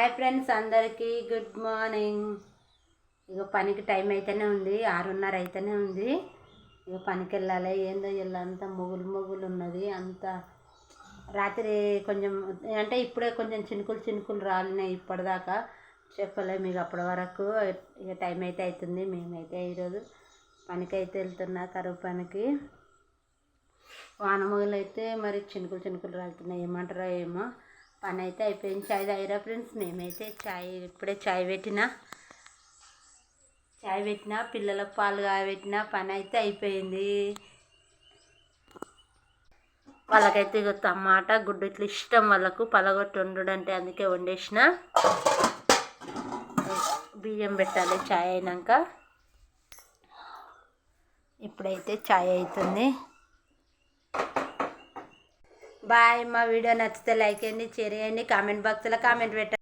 Hi friends, అందరికీ good morning. ఇక పనికి టైం అయితేనే ఉంది, 6:30 అయితేనే ఉంది. ఇక పనికి వెళ్ళాలి. ఏందో అంతా మొగులు ఉన్నది. అంత రాత్రి కొంచెం అంటే ఇప్పుడే కొంచెం చినుకులు రాలినాయి. ఇప్పటిదాకా చెప్పలే మీకు. అప్పటి వరకు ఇక టైం అయితే అవుతుంది. మేమైతే ఈరోజు పనికి అయితే వెళ్తున్నా, కరువు పనికి. వాన మొగలు అయితే మరి చినుకులు రాలుతున్నాయి, ఏమంటారో ఏమో. పని అయితే అయిపోయింది. చాయ్ తాగిరా ఫ్రెండ్స్? మేమైతే ఇప్పుడే చాయ్ పెట్టినా, పిల్లలకు పాలు కాబెట్టిన. పని అయితే అయిపోయింది. వాళ్ళకైతే ఇక టమాటా గుడ్డు ఇట్లా ఇష్టం, వాళ్ళకు పలగొట్టి వండు అంటే అందుకే వండేసిన. బియ్యం పెట్టాలి చాయ్ అయినాక. ఇప్పుడైతే చాయ్ అవుతుంది. బాయ్. మా వీడియో నచ్చితే లైక్ చేయండి, షేర్ చేయండి, కామెంట్ బాక్స్లో కామెంట్ పెట్టండి.